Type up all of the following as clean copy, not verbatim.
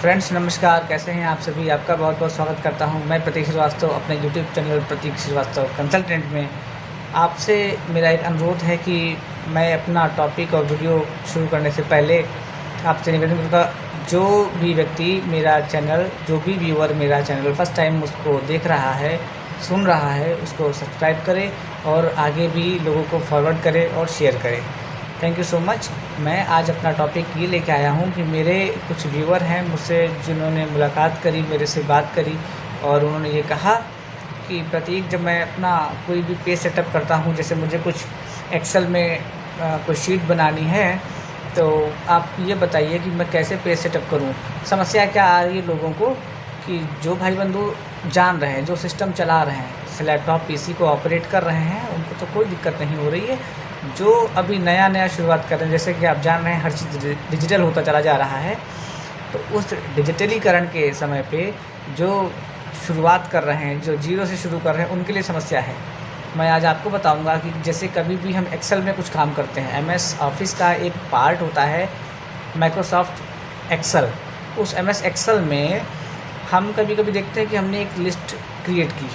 Friends नमस्कार, कैसे हैं आप सभी। आपका बहुत बहुत स्वागत करता हूं। मैं प्रतीक श्रीवास्तव अपने यूट्यूब चैनल प्रतीक श्रीवास्तव कंसल्टेंट में आपसे मेरा एक अनुरोध है कि मैं अपना टॉपिक और वीडियो शुरू करने से पहले आपसे निवेदन करूँगा, जो भी व्यक्ति मेरा चैनल, जो भी व्यूअर मेरा चैनल फर्स्ट टाइम उसको देख रहा है, सुन रहा है, उसको सब्सक्राइब करे और आगे भी लोगों को फॉरवर्ड करे और शेयर करे। Thank you so much. मैं आज अपना टॉपिक ये लेके आया हूँ कि मेरे कुछ व्यूअर हैं मुझसे, जिन्होंने मुलाकात करी, मेरे से बात करी और उन्होंने ये कहा कि प्रतीक, जब मैं अपना कोई भी पेज सेटअप करता हूँ, जैसे मुझे कुछ एक्सेल में कोई शीट बनानी है, तो आप ये बताइए कि मैं कैसे पेज सेटअप करूँ। समस्या क्या आ रही है लोगों को कि जो भाई बंधु जान रहे हैं, जो सिस्टम चला रहे हैं, जैसे लैपटॉप पीसी को ऑपरेट कर रहे हैं, उनको तो कोई दिक्कत नहीं हो रही है। जो अभी नया शुरुआत कर रहे हैं, जैसे कि आप जान रहे हैं हर चीज़ डिजिटल होता चला जा रहा है, तो उस डिजिटलीकरण के समय पे जो शुरुआत कर रहे हैं, जो जीरो से शुरू कर रहे हैं, उनके लिए समस्या है। मैं आज आपको बताऊंगा कि जैसे कभी भी हम एक्सेल में कुछ काम करते हैं, एमएस ऑफिस का एक पार्ट होता है माइक्रोसॉफ्ट एक्सेल। उस एमएस एक्सेल में हम कभी कभी देखते हैं कि हमने एक लिस्ट क्रिएट की,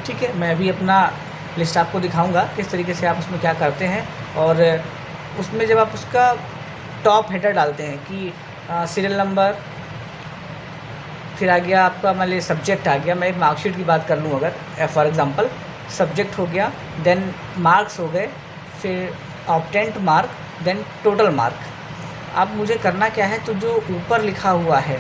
ठीक है। मैं अभी अपना लिस्ट आपको दिखाऊंगा किस तरीके से आप उसमें क्या करते हैं। और उसमें जब आप उसका टॉप हेडर डालते हैं कि सीरियल नंबर, फिर आ गया आपका, मान लीजिए सब्जेक्ट आ गया, मैं एक मार्कशीट की बात कर लूँ अगर फॉर एग्जांपल, सब्जेक्ट हो गया, देन मार्क्स हो गए, फिर obtained mark, then total mark. अब मुझे करना क्या है, तो जो ऊपर लिखा हुआ है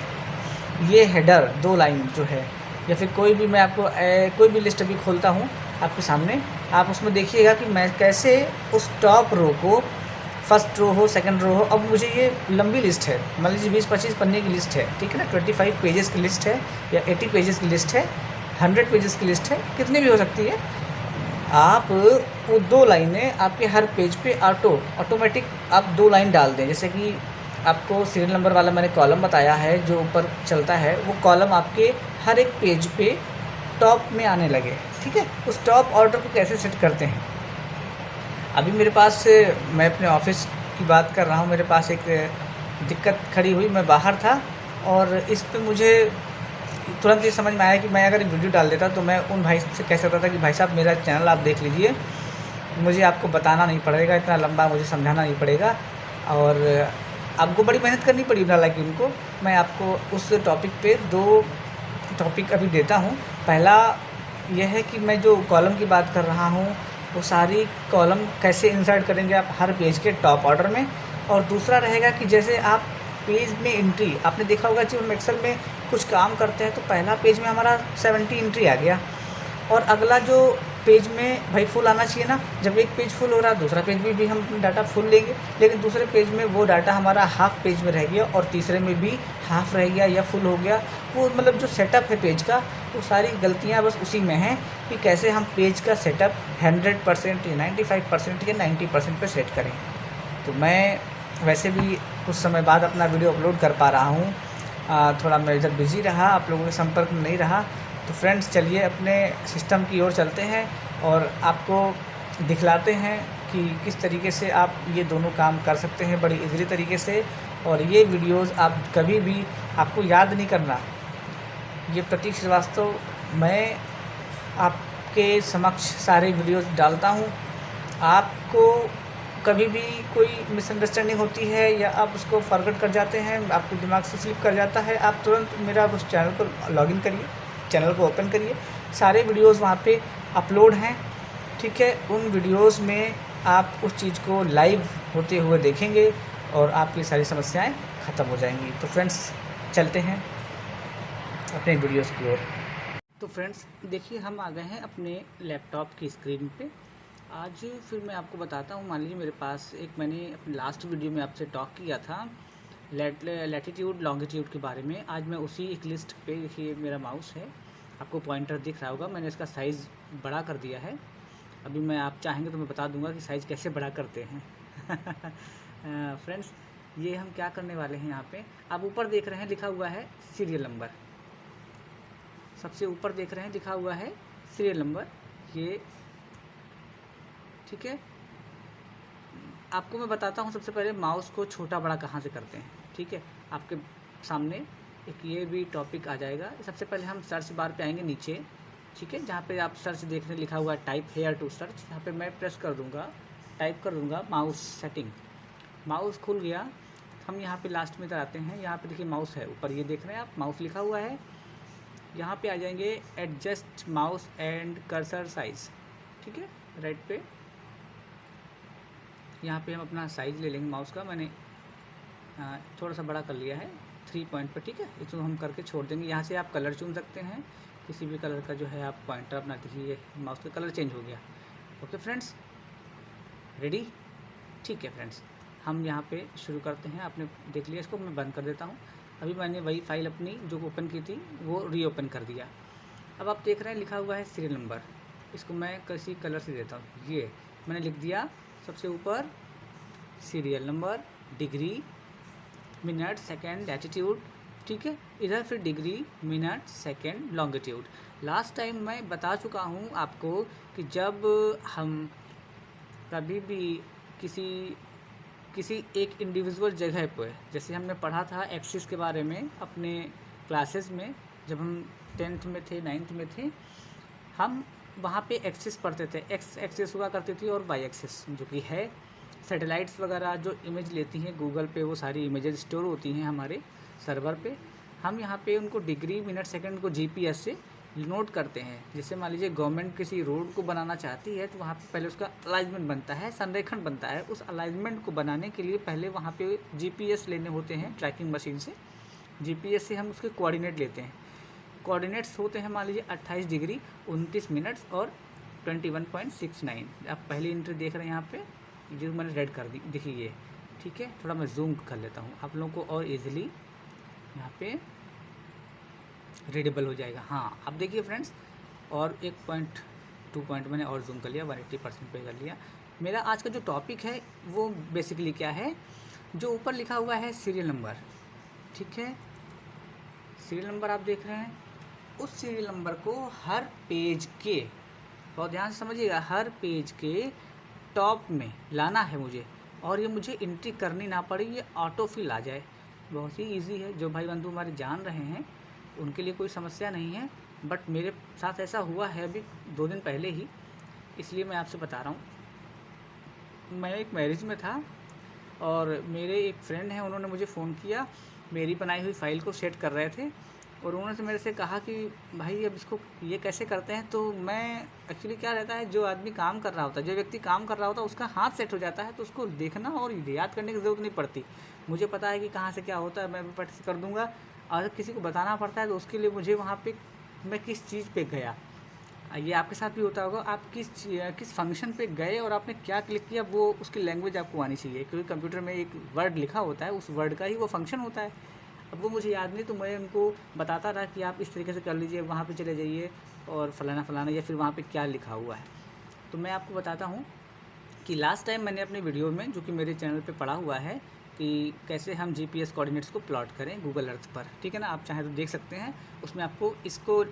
ये हेडर 2 लाइन जो है, या फिर कोई भी, मैं आपको कोई भी लिस्ट अभी खोलता हूँ आपके सामने, आप उसमें देखिएगा कि मैं कैसे उस टॉप रो को, फर्स्ट रो हो, सेकंड रो हो, अब मुझे ये लंबी लिस्ट है, मान लीजिए 20-25 पन्ने की लिस्ट है, ठीक है ना, 25 पेजेस की लिस्ट है या 80 पेजेस की लिस्ट है, 100 पेजेस की लिस्ट है, कितनी भी हो सकती है। आप वो 2 लाइनें आपके हर पेज पे ऑटोमेटिक आप 2 लाइन डाल दें। जैसे कि आपको सीरियल नंबर वाला मैंने कॉलम बताया है जो ऊपर चलता है, वो कॉलम आपके हर एक पेज पे टॉप में आने लगे, ठीक है। उस टॉप ऑर्डर को कैसे सेट करते हैं, अभी मेरे पास, मैं अपने ऑफिस की बात कर रहा हूँ, मेरे पास एक दिक्कत खड़ी हुई, मैं बाहर था और इस पे मुझे तुरंत ये समझ में आया कि मैं अगर वीडियो डाल देता तो मैं उन भाई से कह सकता था कि भाई साहब मेरा चैनल आप देख लीजिए, मुझे आपको बताना नहीं पड़ेगा, इतना लंबा मुझे समझाना नहीं पड़ेगा और आपको बड़ी मेहनत करनी पड़ी ना, हालांकि उनको, मैं आपको उस टॉपिक पे 2 टॉपिक अभी देता हूँ। पहला यह है कि मैं जो कॉलम की बात कर रहा हूँ वो सारी कॉलम कैसे इंसर्ट करेंगे आप हर पेज के टॉप ऑर्डर में, और दूसरा रहेगा कि जैसे आप पेज में एंट्री, आपने देखा होगा कि हम एक्सेल में कुछ काम करते हैं तो पहला पेज में हमारा 70 एंट्री आ गया, और अगला जो पेज में भाई फुल आना चाहिए ना, जब एक पेज फुल हो रहा है दूसरा पेज में भी हम डाटा फुल लेंगे, लेकिन दूसरे पेज में वो डाटा हमारा हाफ पेज में रह गया और तीसरे में भी हाफ रह गया या फुल हो गया। वो मतलब जो सेटअप है पेज का, वो सारी गलतियाँ बस उसी में हैं कि कैसे हम पेज का सेटअप 100% या 95% या 90% पे सेट करें। तो मैं वैसे भी कुछ समय बाद अपना वीडियो अपलोड कर पा रहा हूँ, थोड़ा मैं इधर बिज़ी रहा, आप लोगों के संपर्क में नहीं रहा। तो फ्रेंड्स चलिए अपने सिस्टम की ओर चलते हैं और आपको दिखलाते हैं कि किस तरीके से आप ये दोनों काम कर सकते हैं बड़ी इजीली तरीके से। और ये वीडियोस आप कभी भी, आपको याद नहीं करना, ये प्रतीक श्रीवास्तव, मैं आपके समक्ष सारे वीडियोस डालता हूँ। आपको कभी भी कोई मिसअंडरस्टैंडिंग होती है या आप उसको फॉरवर्ड कर जाते हैं, आपके दिमाग से स्लिप कर जाता है, आप तुरंत मेरा उस चैनल को लॉगिन करिए, चैनल को ओपन करिए, सारे वीडियोस वहाँ पे अपलोड हैं, ठीक है। उन वीडियोस में आप उस चीज़ को लाइव होते हुए देखेंगे और आपकी सारी समस्याएं ख़त्म हो जाएंगी। तो फ्रेंड्स चलते हैं अपने वीडियोस की ओर। तो फ्रेंड्स देखिए, हम आ गए हैं अपने लैपटॉप की स्क्रीन पे। आज फिर मैं आपको बताता हूँ, मान लीजिए मेरे पास एक, मैंने अपने लास्ट वीडियो में आपसे टॉक किया था लैटिट्यूड लॉन्गिट्यूड के बारे में। आज मैं उसी एक लिस्ट पे, देखिए मेरा माउस है, आपको पॉइंटर दिख रहा होगा, मैंने इसका साइज़ बड़ा कर दिया है। अभी मैं, आप चाहेंगे तो मैं बता दूंगा कि साइज़ कैसे बड़ा करते हैं। फ्रेंड्स ये हम क्या करने वाले हैं, यहाँ पे आप ऊपर देख रहे हैं लिखा हुआ है सीरियल नंबर, सबसे ऊपर देख रहे हैं लिखा हुआ है सीरियल नंबर, ये ठीक है। आपको मैं बताता हूँ सबसे पहले माउस को छोटा बड़ा कहाँ से करते हैं, ठीक है। आपके सामने एक ये भी टॉपिक आ जाएगा। सबसे पहले हम सर्च बार पे आएंगे नीचे, ठीक है, जहाँ पे आप सर्च देखने लिखा हुआ है टाइप हेयर टू सर्च, यहाँ पे मैं प्रेस कर दूँगा, टाइप कर दूँगा माउस सेटिंग। माउस खुल गया। हम यहाँ पे लास्ट में इधर आते हैं, यहाँ पे देखिए माउस है ऊपर, ये देख रहे हैं आप, माउस लिखा हुआ है। यहाँ पे आ जाएंगे adjust mouse and cursor size, ठीक है, राइट पे। यहाँ पे हम अपना साइज़ ले लेंगे माउस का, मैंने थोड़ा सा बड़ा कर लिया है 3 पॉइंट पर, ठीक है। इसको हम करके छोड़ देंगे। यहाँ से आप कलर चुन सकते हैं, किसी भी कलर का जो है आप पॉइंटर अपना, देखिए माउस का कलर चेंज हो गया। ओके फ्रेंड्स, रेडी, ठीक है फ्रेंड्स, हम यहाँ पे शुरू करते हैं। आपने देख लिया, इसको मैं बंद कर देता हूँ। अभी मैंने वही फाइल अपनी जो ओपन की थी वो रीओपन कर दिया। अब आप देख रहे हैं लिखा हुआ है सीरियल नंबर, इसको मैं किसी कलर से देता हूँ। ये मैंने लिख दिया सबसे ऊपर serial number, degree, minute, second, latitude, ठीक है। इधर फिर degree, minute, second, longitude. Last time मैं बता चुका हूँ आपको कि जब हम कभी भी किसी एक इंडिविजुअल जगह पर, जैसे हमने पढ़ा था एक्सिस के बारे में अपने क्लासेस में, जब हम 10th में थे, 9th में थे, हम वहाँ पे एक्सिस पढ़ते थे। एक्स एक्सिस हुआ करती थी और वाई एक्सिस जो कि है सैटेलाइट्स वगैरह जो इमेज लेती हैं गूगल पे, वो सारी इमेजेस स्टोर होती हैं हमारे सर्वर पे। हम यहाँ पे उनको डिग्री, मिनट, सेकंड को जीपीएस से नोट करते हैं। जैसे मान लीजिए गवर्नमेंट किसी रोड को बनाना चाहती है तो वहाँ पे पहले उसका अलाइनमेंट बनता है, संरेखण बनता है। उस अलाइनमेंट को बनाने के लिए पहले वहाँ पे जीपीएस लेने होते हैं ट्रैकिंग मशीन से। जीपीएस से हम उसके कोऑर्डिनेट लेते हैं। कोऑर्डिनेट्स होते हैं मान लीजिए 28 डिग्री 29 मिनट्स और 21.69। आप पहली एंट्री देख रहे हैं यहाँ पे, जो मैंने रेड कर दी, देखिए ये, ठीक है। थोड़ा मैं जूम कर लेता हूँ आप लोगों को और इजीली यहाँ पे रीडेबल हो जाएगा। हाँ, अब देखिए फ्रेंड्स, और 1.2 पॉइंट मैंने और जूम कर लिया, 180% पे कर लिया। मेरा आज का जो टॉपिक है वो बेसिकली क्या है, जो ऊपर लिखा हुआ है सीरियल नंबर, ठीक है। सीरियल नंबर आप देख रहे हैं, उस सीरियल नंबर को हर पेज के, बहुत ध्यान से समझिएगा, हर पेज के टॉप में लाना है मुझे, और ये मुझे एंट्री करनी ना पड़े, ये ऑटो फिल आ जाए। बहुत ही इजी है। जो भाई बंधु हमारे जान रहे हैं उनके लिए कोई समस्या नहीं है, बट मेरे साथ ऐसा हुआ है अभी 2 दिन पहले ही, इसलिए मैं आपसे बता रहा हूँ। मैं एक मैरिज में था और मेरे एक फ्रेंड हैं, उन्होंने मुझे फ़ोन किया, मेरी बनाई हुई फ़ाइल को सेट कर रहे थे, और उन्होंने मेरे से कहा कि भाई अब इसको ये कैसे करते हैं। तो मैं एक्चुअली क्या रहता है, जो आदमी काम कर रहा होता है, जो व्यक्ति काम कर रहा होता है, उसका हाथ सेट हो जाता है तो उसको देखना और याद करने की ज़रूरत नहीं पड़ती। मुझे पता है कि कहाँ से क्या होता है, मैं भी प्रैक्टिस कर दूँगा। और किसी को बताना पड़ता है तो उसके लिए मुझे वहाँ पे मैं किस चीज़ पे गया, ये आपके साथ भी होता होगा। आप किस फंक्शन पे गए और आपने क्या क्लिक किया, वो उसकी लैंग्वेज आपको आनी चाहिए, क्योंकि कंप्यूटर में एक वर्ड लिखा होता है, उस वर्ड का ही वो फंक्शन होता है। अब वो मुझे याद नहीं, तो मैं उनको बताता रहा कि आप इस तरीके से कर लीजिए, वहाँ पे चले जाइए और फलाना फलाना, या फिर वहाँ पे क्या लिखा हुआ है। तो मैं आपको बताता हूँ कि लास्ट टाइम मैंने अपने वीडियो में, जो कि मेरे चैनल पे पड़ा हुआ है, कि कैसे हम जीपीएस कोऑर्डिनेट्स को प्लॉट करें गूगल अर्थ पर, ठीक है ना। आप चाहें तो देख सकते हैं, उसमें आपको इसको,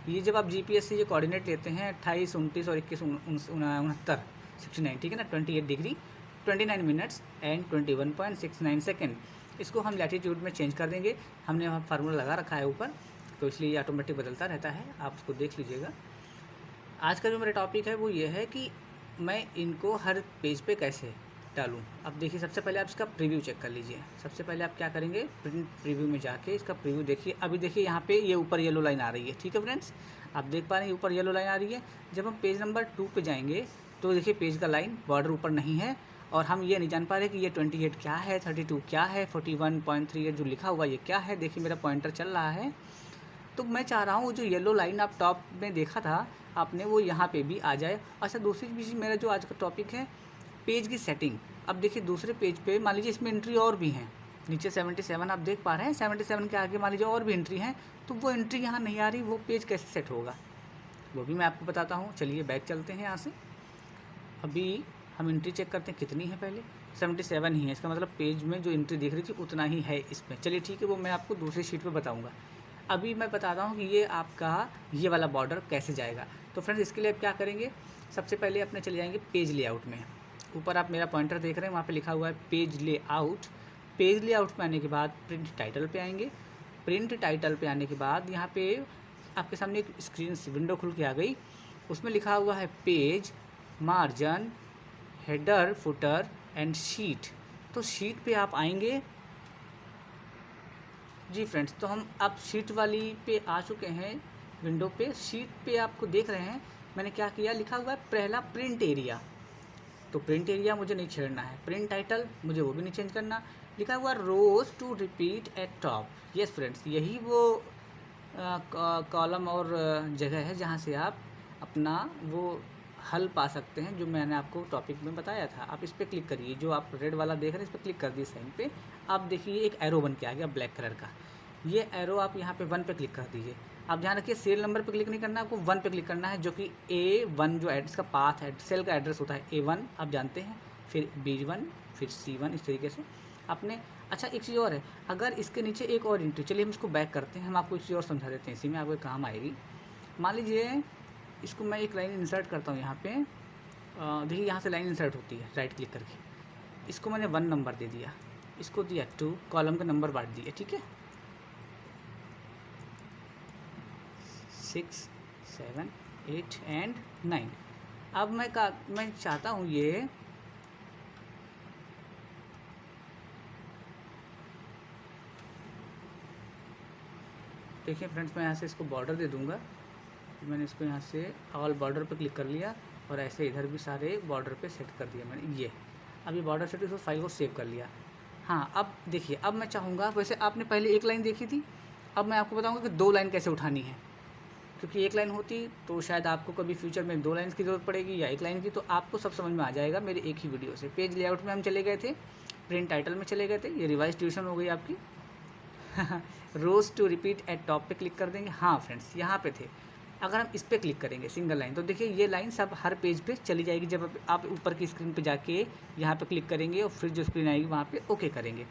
ये जब आप जीपीएस से ये कोऑर्डिनेट लेते हैं 28, 29 और 21, 69, 69, ठीक है ना, 28 डिग्री 29 मिनट्स एंड 21.69 सेकेंड, इसको हम लैटिट्यूड में चेंज कर देंगे। हमने वहाँ फार्मूला लगा रखा है ऊपर, तो इसलिए ये ऑटोमेटिक बदलता रहता है, आप उसको देख लीजिएगा। आज का जो मेरा टॉपिक है वो ये है कि मैं इनको हर पेज पे कैसे डालूं। अब देखिए, सबसे पहले आप इसका प्रीव्यू चेक कर लीजिए। सबसे पहले आप क्या करेंगे, प्रिंट प्रीव्यू में जाके इसका प्रीव्यू देखिए। अभी देखिए यहाँ पे ये ऊपर येलो लाइन आ रही है, ठीक है फ्रेंड्स, आप देख पा रहे हैं ऊपर येलो लाइन आ रही है। जब हम पेज नंबर 2 पे जाएंगे तो देखिए पेज का लाइन बॉर्डर ऊपर नहीं है, और हम ये नहीं जान पा रहे कि ये 28 क्या है, 32 क्या है, 41.38 जो लिखा हुआ ये क्या है। देखिए मेरा पॉइंटर चल रहा है, तो मैं चाह रहा हूँ जो येलो लाइन आप टॉप में देखा था आपने, वो यहाँ पे भी आ जाए। अच्छा, दूसरी चीज़ मेरा जो आज का टॉपिक है, पेज की सेटिंग। अब देखिए दूसरे पेज पे मान लीजिए इसमें एंट्री और भी हैं, नीचे 77 आप देख पा रहे हैं, 77 के आगे मान लीजिए और भी एंट्री हैं, तो वो एंट्री यहाँ नहीं आ रही, वो पेज कैसे सेट होगा वो भी मैं आपको बताता हूँ। चलिए बैक चलते हैं यहाँ से। अभी हम एंट्री चेक करते हैं कितनी है, पहले 77 ही है, इसका मतलब पेज में जो एंट्री दिख रही थी उतना ही है इसमें। चलिए ठीक है, वो मैं आपको दूसरी शीट पे बताऊंगा। अभी मैं बताता हूँ कि ये आपका ये वाला बॉर्डर कैसे जाएगा। तो फ्रेंड्स, इसके लिए आप क्या करेंगे, सबसे पहले अपने चले जाएंगे पेज लेआउट में। ऊपर आप मेरा पॉइंटर देख रहे हैं, वहाँ पे लिखा हुआ है पेज लेआउट। पेज लेआउट में आने के बाद प्रिंट टाइटल पे आएंगे। प्रिंट टाइटल पे आने के बाद यहाँ पे आपके सामने एक स्क्रीन विंडो खुल के आ गई। उसमें लिखा हुआ है page, margin, header, footer and sheet. तो शीट पे आप आएंगे जी फ्रेंड्स। तो हम अब शीट वाली पे आ चुके हैं विंडो पे। शीट पे आपको देख रहे हैं मैंने क्या किया, लिखा हुआ है पहला प्रिंट एरिया। तो प्रिंट एरिया मुझे नहीं छेड़ना है। प्रिंट टाइटल मुझे वो भी नहीं चेंज करना। लिखा हुआ rows to repeat at top. Yes friends, यही वो कॉलम और जगह है जहाँ से आप अपना वो हल पा सकते हैं जो मैंने आपको टॉपिक में बताया था। आप इस पर क्लिक करिए, जो आप रेड वाला देख रहे हैं इस पर क्लिक कर दिए साइन पे। आप देखिए एक एरो बन के आ गया ब्लैक कलर का। ये एरो आप यहाँ पे 1 पे क्लिक कर दीजिए। आप ध्यान रखिए सेल नंबर पे क्लिक नहीं करना, आपको 1 पे क्लिक करना है, जो कि A1 जो एड्रेस का पाथ है, सेल का एड्रेस होता है A1 आप जानते हैं, फिर B1, फिर C1, इस तरीके से आपने। अच्छा एक चीज़ और है, अगर इसके नीचे एक और एंट्री, चलिए हम इसको बैक करते हैं, हम आपको एक चीज़ और समझा देते हैं, इसी में आपको काम आएगी। मान लीजिए इसको मैं एक लाइन इंसर्ट करता हूँ यहाँ पे। देखिए यहाँ से लाइन इंसर्ट होती है राइट क्लिक करके। इसको मैंने 1 नंबर दे दिया, इसको दिया 2, कॉलम का नंबर बांट दिया, ठीक है 6, 7, 8 एंड 9। अब मैं चाहता हूँ ये देखिए फ्रेंड्स, मैं यहाँ से इसको बॉर्डर दे दूँगा। मैंने इसको यहाँ से ऑल बॉर्डर पे क्लिक कर लिया और ऐसे इधर भी सारे बॉर्डर पे सेट कर दिया मैंने। ये अब ये बॉर्डर सेट, इसको फाइल को सेव कर लिया। हाँ अब देखिए, अब मैं चाहूँगा, वैसे आपने पहले एक लाइन देखी थी, अब मैं आपको बताऊँगा कि 2 लाइन कैसे उठानी है। क्योंकि एक लाइन होती तो शायद आपको कभी फ्यूचर में 2 लाइन की ज़रूरत पड़ेगी या एक लाइन की, तो आपको सब समझ में आ जाएगा मेरे एक ही वीडियो से। पेज लेआउट में हम चले गए थे, प्रिंट टाइटल में चले गए थे, ये रिवाइज ट्यूशन हो गई आपकी। रोज टू रिपीट एट टॉप पे क्लिक कर देंगे। हाँ फ्रेंड्स यहाँ पे थे, अगर हम इस पर क्लिक करेंगे सिंगल लाइन, तो देखिए ये लाइन सब हर पेज पे चली जाएगी। जब आप ऊपर की स्क्रीन पे जाके यहाँ पे क्लिक करेंगे और फिर जो स्क्रीन आएगी वहाँ पे ओके करेंगे।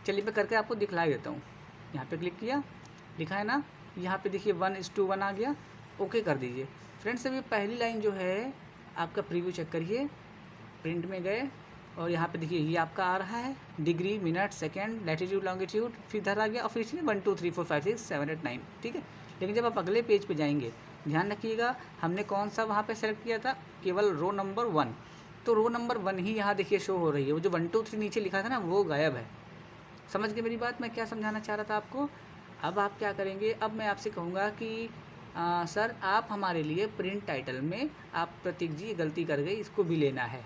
चलिए मैं करके आपको दिखला देता हूँ। यहाँ पे क्लिक किया, लिखा है ना यहाँ पे देखिए 1:1 आ गया, ओके कर दीजिए। फ्रेंड्स अभी पहली लाइन जो है आपका प्रीव्यू चेक करिए, प्रिंट में गए और यहाँ पे देखिए ये आपका आ रहा है degree, minute, second, latitude, longitude, फिर इधर आ गया और फिर इसमें 1 2 3 4 5 6 7 8 9, ठीक है। लेकिन जब आप अगले पेज पे जाएंगे, ध्यान रखिएगा हमने कौन सा वहाँ पे सेलेक्ट किया था, केवल रो नंबर 1। तो रो नंबर 1 ही यहाँ देखिए शो हो रही है, वो जो 1 2 3 नीचे लिखा था ना वो गायब है। समझ गए मेरी बात, मैं क्या समझाना चाह रहा था आपको। अब आप क्या करेंगे, अब मैं आपसे कहूँगा कि सर आप हमारे लिए प्रिंट टाइटल में आप प्रतीक जी गलती कर गई, इसको भी लेना है,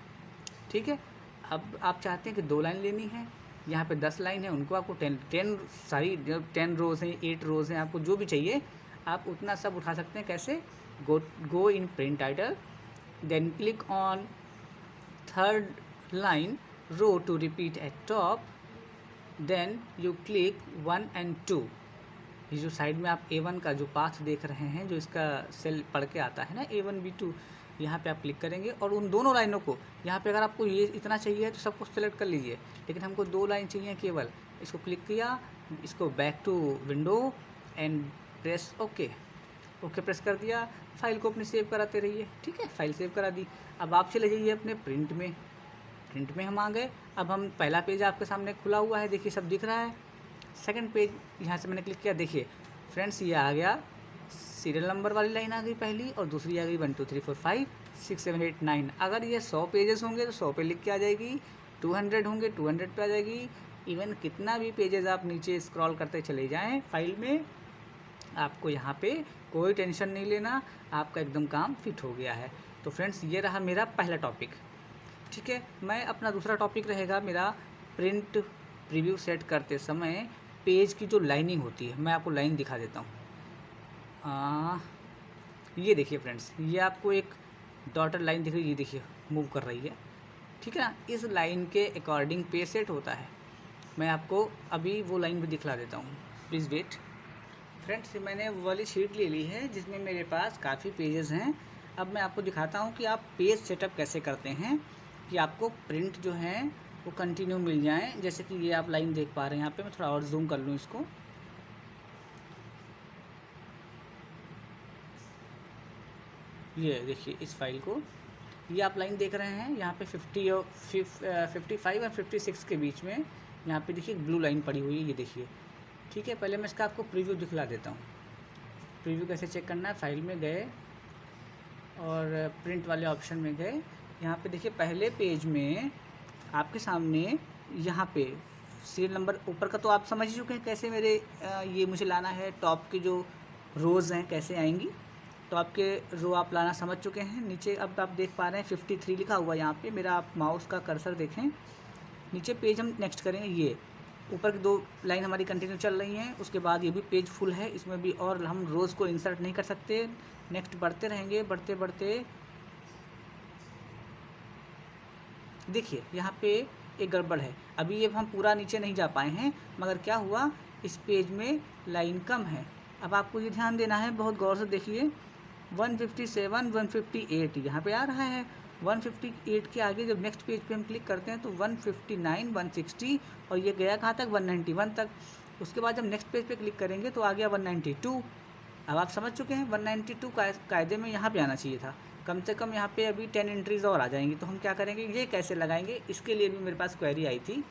ठीक है। अब आप चाहते हैं कि 2 लाइन लेनी है, यहाँ पे 10 लाइन है, उनको आपको 10 रोज़ हैं, 8 रोज़ हैं, आपको जो भी चाहिए आप उतना सब उठा सकते हैं। कैसे, go in print title, then click on 3rd line, row to repeat at top, then you click 1 and 2। ये जो साइड में आप A1 का जो पाथ देख रहे हैं, जो इसका सेल पढ़ के आता है ना A1 B2, यहाँ पे आप क्लिक करेंगे और उन दोनों लाइनों को, यहाँ पे अगर आपको ये इतना चाहिए तो सब कुछ सेलेक्ट कर लीजिए, लेकिन हमको 2 लाइन चाहिए केवल। इसको क्लिक किया, इसको back to window and press okay, okay press कर दिया। फाइल को अपने सेव कराते रहिए, ठीक है, फाइल सेव करा दी। अब आप चले जाइए अपने प्रिंट में, प्रिंट में हम आ गए। अब हम पहला पेज आपके सामने खुला हुआ है, देखिए सब दिख रहा है। सेकंड पेज यहाँ से मैंने क्लिक किया, देखिए फ्रेंड्स ये आ गया, सीरियल नंबर वाली लाइन आ गई पहली और दूसरी आ गई 1 2 3 4 5 6 7 8 9। अगर ये 100 पेजेस होंगे तो 100 पे लिख के आ जाएगी, 200 होंगे 200 पे आ जाएगी। इवन कितना भी पेजेस आप नीचे स्क्रॉल करते चले जाएं फाइल में, आपको यहाँ पे कोई टेंशन नहीं लेना, आपका एकदम काम फिट हो गया है। तो फ्रेंड्स ये रहा मेरा पहला टॉपिक, ठीक है। मैं अपना दूसरा टॉपिक रहेगा मेरा प्रिंट प्रीव्यू सेट करते समय पेज की जो लाइनिंग होती है, मैं आपको लाइन दिखा देता हूँ। ये देखिए फ्रेंड्स, ये आपको एक डॉटेड लाइन दिख रही है, ये देखिए मूव कर रही है, ठीक है ना। इस लाइन के अकॉर्डिंग पेज सेट होता है। मैं आपको अभी वो लाइन भी दिखला देता हूँ, प्लीज़ वेट। फ्रेंड्स मैंने वो वाली शीट ले ली है जिसमें मेरे पास काफ़ी पेजेस हैं। अब मैं आपको दिखाता हूँ कि आप पेज सेटअप कैसे करते हैं कि आपको प्रिंट जो है वो कंटिन्यू मिल जाएं। जैसे कि ये आप लाइन देख पा रहे हैं, यहाँ पे मैं थोड़ा और जूम कर लूँ इसको। ये देखिए इस फाइल को, ये आप लाइन देख रहे हैं, यहाँ पे 50 और 55 और 56 के बीच में यहाँ पे देखिए ब्लू लाइन पड़ी हुई है, ये देखिए ठीक है, पहले मैं इसका आपको प्रीव्यू दिखला देता हूँ। प्रीव्यू कैसे चेक करना है, फाइल में गए और प्रिंट वाले ऑप्शन में गए। यहाँ पे देखिए पहले पेज में आपके सामने यहाँ पे सीरियल नंबर ऊपर का तो आप समझ ही चुके हैं कैसे मेरे ये मुझे लाना है। टॉप की जो रोज़ हैं कैसे आएंगी, टॉप के रो आप लाना समझ चुके हैं। नीचे अब आप देख पा रहे हैं 53 लिखा हुआ यहाँ पे, मेरा आप माउस का कर्सर देखें। नीचे पेज हम नेक्स्ट करेंगे, ये ऊपर की 2 लाइन हमारी कंटिन्यू चल रही हैं, उसके बाद ये भी पेज फुल है, इसमें भी और हम रोज़ को इंसर्ट नहीं कर सकते। नेक्स्ट बढ़ते रहेंगे, बढ़ते बढ़ते देखिए यहाँ पे एक गड़बड़ है। अभी ये हम पूरा नीचे नहीं जा पाए हैं, मगर क्या हुआ, इस पेज में लाइन कम है। अब आपको ये ध्यान देना है, बहुत गौर से देखिए। 157 158 यहाँ पे आ रहा है। 158 के आगे जब नेक्स्ट पेज पे हम क्लिक करते हैं तो 159 160 और ये गया कहाँ तक, 191 तक। उसके बाद जब नेक्स्ट पेज पे क्लिक करेंगे तो आ गया 192। अब आप समझ चुके हैं 192 कायदे में यहाँ पे आना चाहिए था। कम से कम यहाँ पे अभी 10 एंट्रीज और आ जाएंगी। तो हम क्या करेंगे, ये कैसे लगाएंगे, इसके लिए भी मेरे पास क्वेरी आई थी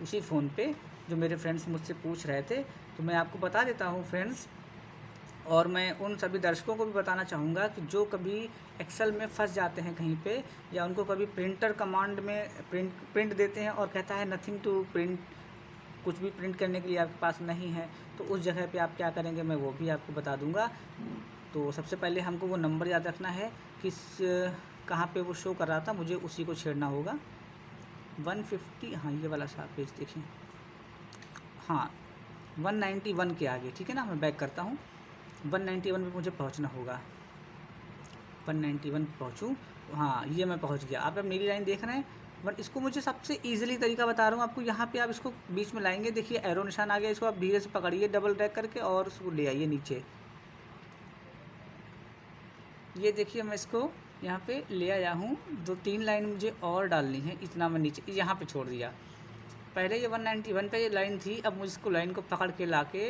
उसी फ़ोन पे, जो मेरे फ्रेंड्स मुझसे पूछ रहे थे। तो मैं आपको बता देता हूँ फ्रेंड्स, और मैं उन सभी दर्शकों को भी बताना चाहूँगा कि जो कभी एक्सेल में फंस जाते हैं कहीं पे, या उनको कभी प्रिंटर कमांड में प्रिंट देते हैं और कहता है नथिंग टू प्रिंट, कुछ भी प्रिंट करने के लिए आपके पास नहीं है, तो उस जगह पे आप क्या करेंगे मैं वो भी आपको बता दूंगा। तो सबसे पहले हमको वो नंबर याद रखना है किस कहाँ पे वो शो कर रहा था, मुझे उसी को छेड़ना होगा। 150, हाँ ये वाला सा पेज देखिए, हाँ 191 के आगे, ठीक है ना। मैं बैक करता हूँ, 191 पे मुझे पहुँचना होगा। 191 पहुँचूँ, हाँ ये मैं पहुँच गया। आप अब नीली लाइन देख रहे हैं, बट इसको मुझे सबसे ईजिली तरीका बता रहा हूँ आपको। यहाँ पे आप इसको बीच में लाएंगे, देखिए एरो निशान आ गया, इसको आप धीरे से पकड़िए डबल ड्रैग करके और उसको ले आइए नीचे। ये देखिए मैं इसको यहाँ पे ले आया हूँ। 2-3 लाइन मुझे और डालनी है, इतना मैं नीचे यहाँ पे छोड़ दिया। पहले ये 191 पे ये लाइन थी, अब मुझे इसको लाइन को पकड़ के ला के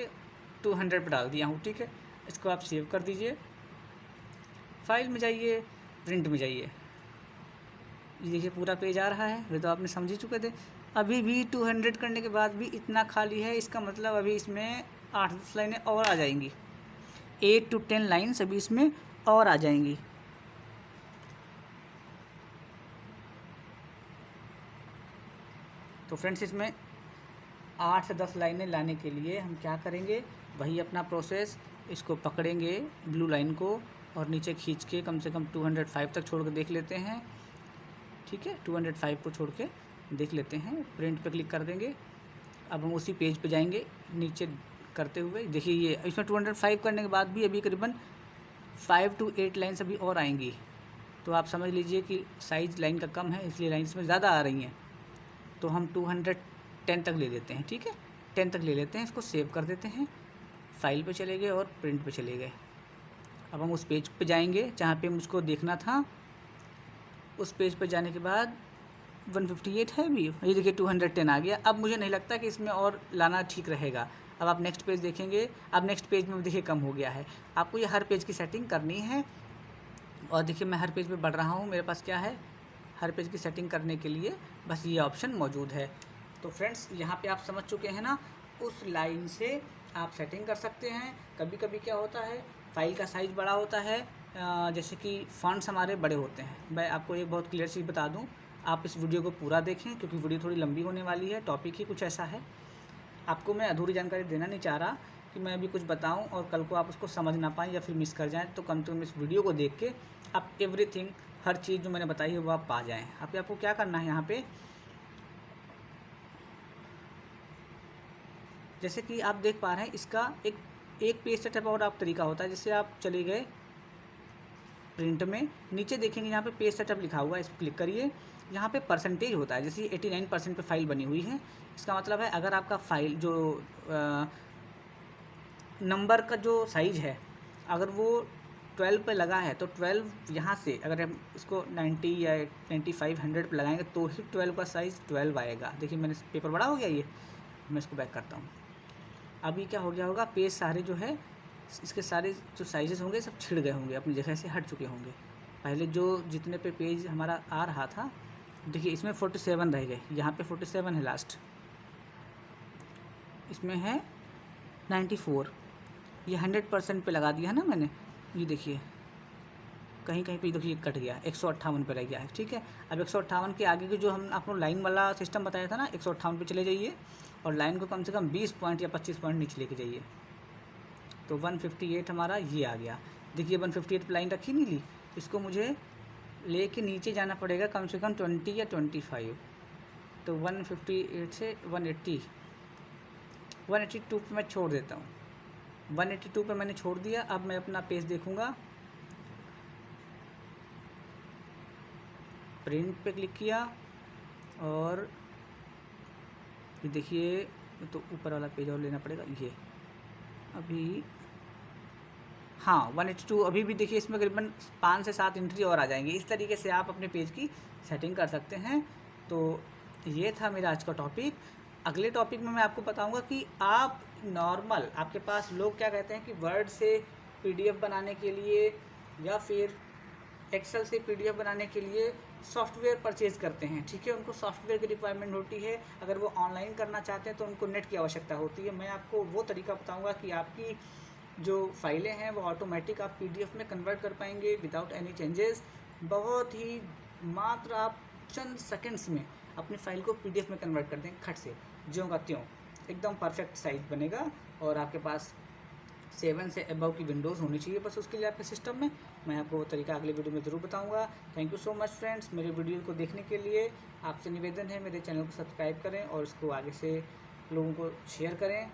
200 पे डाल दिया हूँ, ठीक है। इसको आप सेव कर दीजिए, फाइल में जाइए, प्रिंट में जाइए। ये देखिए पूरा पेज आ रहा है, ये तो आपने समझ ही चुके थे। अभी भी 200 करने के बाद भी इतना खाली है, इसका मतलब अभी इसमें 8-10 लाइनें और आ जाएंगी। 8 to 10 लाइन्स अभी इसमें और आ जाएंगी। तो फ्रेंड्स इसमें 8 से 10 लाइनें लाने के लिए हम क्या करेंगे, वही अपना प्रोसेस, इसको पकड़ेंगे ब्लू लाइन को और नीचे खींच के कम से कम 205 तक छोड़ के देख लेते हैं, ठीक है। 205 को छोड़ के देख लेते हैं, प्रिंट पे क्लिक कर देंगे। अब हम उसी पेज पे जाएंगे नीचे करते हुए, देखिए ये इसमें 205 करने के बाद भी अभी करीबन 5 to 8 लाइन्स अभी और आएंगी। तो आप समझ लीजिए कि साइज़ लाइन का कम है, इसलिए लाइन्स में ज़्यादा आ रही हैं। तो हम 210 तक ले लेते हैं, ठीक है, 10 तक ले लेते हैं। इसको सेव कर देते हैं, फाइल पे चले गए और प्रिंट पे चले गए। अब हम उस पेज पे जाएंगे जहाँ पे मुझको देखना था। उस पेज पे जाने के बाद 158 है भी, ये देखिए 210 आ गया। अब मुझे नहीं लगता कि इसमें और लाना ठीक रहेगा। अब आप नेक्स्ट पेज देखेंगे, अब नेक्स्ट पेज में देखिए कम हो गया है। आपको ये हर पेज की सेटिंग करनी है। और देखिए मैं हर पेज पे बढ़ रहा हूँ, मेरे पास क्या है, हर पेज की सेटिंग करने के लिए बस ये ऑप्शन मौजूद है। तो फ्रेंड्स यहाँ पे आप समझ चुके हैं ना, उस लाइन से आप सेटिंग कर सकते हैं। कभी कभी क्या होता है, फाइल का साइज़ बड़ा होता है, जैसे कि फॉन्ट्स हमारे बड़े होते हैं। मैं आपको एक बहुत क्लियर चीज़ बता दूं, आप इस वीडियो को पूरा देखें क्योंकि वीडियो थोड़ी लंबी होने वाली है। टॉपिक ही कुछ ऐसा है, आपको मैं अधूरी जानकारी देना नहीं चाह रहा कि मैं अभी कुछ बताऊं और कल को आप उसको समझ ना पाएँ या फिर मिस कर जाएँ। तो कम से कम इस वीडियो को देख के आप एवरीथिंग, हर चीज़ जो मैंने बताई है वो आप पा जाएँ। आपको क्या करना है, यहाँ पर जैसे कि आप देख पा रहे हैं, इसका एक पेज सेटअप और आप तरीका होता है। जैसे आप चले गए प्रिंट में, नीचे देखेंगे यहाँ पे पेज सेटअप लिखा हुआ है, इस पर क्लिक करिए। यहाँ पे परसेंटेज होता है, जैसे 89% पे फाइल बनी हुई है। इसका मतलब है अगर आपका फाइल जो नंबर का जो साइज़ है, अगर वो 12 पे लगा है तो 12 यहाँ से अगर हम इसको 90 या 95 100 पे लगाएंगे तो ही 12 का साइज़ 12 आएगा। देखिए मैंने पेपर बड़ा हो गया, ये मैं इसको बैक करता हूँ। अभी क्या हो गया होगा, पेज सारे जो है इसके सारे जो साइजेस होंगे सब छिड़ गए होंगे, अपनी जगह से हट चुके होंगे। पहले जो जितने पे पेज हमारा आ रहा था, देखिए इसमें 47 रह गए, यहाँ पे 47 है लास्ट, इसमें है 94, ये 100% पे लगा दिया है ना मैंने। ये देखिए कहीं कहीं पे देखिए कट गया, 158 पे रह गया है। ठीक है, अब 158 के आगे की जो हम आपको लाइन वाला सिस्टम बताया था ना, 158 पे चले जाइए और लाइन को कम से कम 20 पॉइंट या 25 पॉइंट नीचे लेके जाइए। तो 158 हमारा ये आ गया। देखिए 158 पे लाइन रखी नहीं ली, इसको मुझे लेके नीचे जाना पड़ेगा कम से कम 20 या 25। तो 158 से 182 पे मैं छोड़ देता हूँ। 182 पे मैंने छोड़ दिया। अब मैं अपना पेज देखूँगा, प्रिंट पे क्लिक किया और ये देखिए, तो ऊपर वाला पेज और लेना पड़ेगा। ये अभी हाँ 182 अभी भी देखिए, इसमें करीबन 5 से 7 एंट्री और आ जाएंगी। इस तरीके से आप अपने पेज की सेटिंग कर सकते हैं। तो ये था मेरा आज का टॉपिक। अगले टॉपिक में मैं आपको बताऊंगा कि आप नॉर्मल, आपके पास लोग क्या कहते हैं कि वर्ड से पीडीएफ बनाने के लिए या फिर एक्सेल से पीडीएफ बनाने के लिए सॉफ्टवेयर परचेज़ करते हैं। ठीक है, उनको सॉफ्टवेयर की रिक्वायरमेंट होती है। अगर वो ऑनलाइन करना चाहते हैं तो उनको नेट की आवश्यकता होती है। मैं आपको वो तरीका बताऊंगा कि आपकी जो फाइलें हैं वो ऑटोमेटिक आप पीडीएफ में कन्वर्ट कर पाएंगे विदाउट एनी चेंजेस। बहुत ही मात्र आप चंद सेकंड्स में अपनी फाइल को पीडीएफ में कन्वर्ट कर देंगे, खट से ज्यों का त्यों, एकदम परफेक्ट साइज बनेगा। और आपके पास 7 से अबव की विंडोज़ होनी चाहिए बस उसके लिए आपके सिस्टम में। मैं आपको वो तरीका अगले वीडियो में ज़रूर बताऊंगा। Thank you so much friends, मेरे वीडियो को देखने के लिए। आपसे निवेदन है मेरे चैनल को सब्सक्राइब करें और इसको आगे से लोगों को शेयर करें।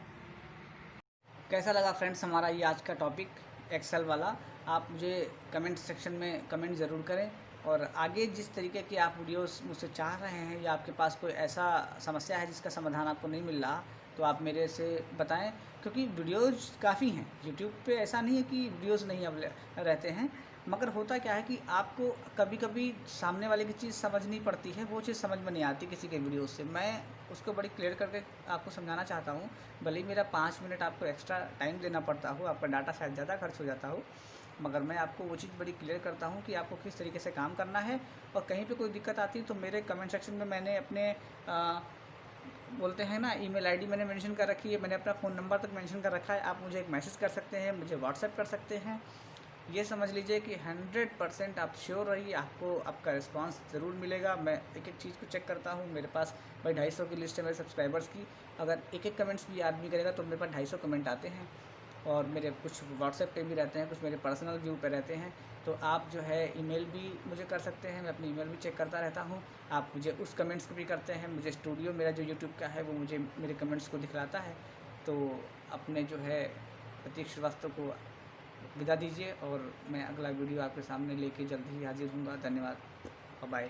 कैसा लगा फ्रेंड्स हमारा ये आज का टॉपिक एक्सेल वाला? आप मुझे कमेंट सेक्शन में कमेंट ज़रूर करें। और आगे जिस तरीके की आप वीडियोस मुझसे चाह रहे हैं या आपके पास कोई ऐसा समस्या है जिसका समाधान आपको नहीं मिल रहा, तो आप मेरे से बताएं, क्योंकि वीडियोस काफ़ी हैं यूट्यूब पे। ऐसा नहीं है कि वीडियोस नहीं रहते हैं, मगर होता क्या है कि आपको कभी कभी सामने वाले की चीज़ समझ नहीं पड़ती है, वो चीज़ समझ में नहीं आती किसी के वीडियो से। मैं उसको बड़ी क्लियर करके आपको समझाना चाहता हूँ। भले ही मेरा 5 मिनट आपको एक्स्ट्रा टाइम देना पड़ता हो, आपका डाटा शायद ज़्यादा खर्च हो जाता हो, मगर मैं आपको वो चीज़ बड़ी क्लियर करता हूँ कि आपको किस तरीके से काम करना है। और कहीं पे कोई दिक्कत आती है तो मेरे कमेंट सेक्शन में मैंने अपने बोलते हैं ना, ईमेल आईडी मैंने मेंशन कर रखी है, मैंने अपना फ़ोन नंबर तक मेंशन कर रखा है। आप मुझे एक मैसेज कर सकते हैं, मुझे व्हाट्सएप कर सकते हैं। ये समझ लीजिए कि 100% आप श्योर रहिए, आपको आपका रिस्पांस ज़रूर मिलेगा। मैं एक एक चीज़ को चेक करता हूँ। मेरे पास भाई 250 की लिस्ट है मेरे सब्सक्राइबर्स की। अगर एक एक कमेंट्स भी आदमी करेगा तो मेरे पास 250 कमेंट आते हैं। और मेरे कुछ व्हाट्सएप पे भी रहते हैं, कुछ मेरे पर्सनल व्यू पे रहते हैं। तो आप जो है ईमेल भी मुझे कर सकते हैं, मैं अपनी ईमेल भी चेक करता रहता हूँ। आप मुझे उस कमेंट्स को भी करते हैं। मुझे स्टूडियो मेरा जो यूट्यूब का है वो मुझे मेरे कमेंट्स को दिखलाता है। तो अपने जो है प्रतीक श्रीवास्तव को विदा दीजिए और मैं अगला वीडियो आपके सामने लेके जल्द ही हाजिर हूँगा। धन्यवाद, बाय।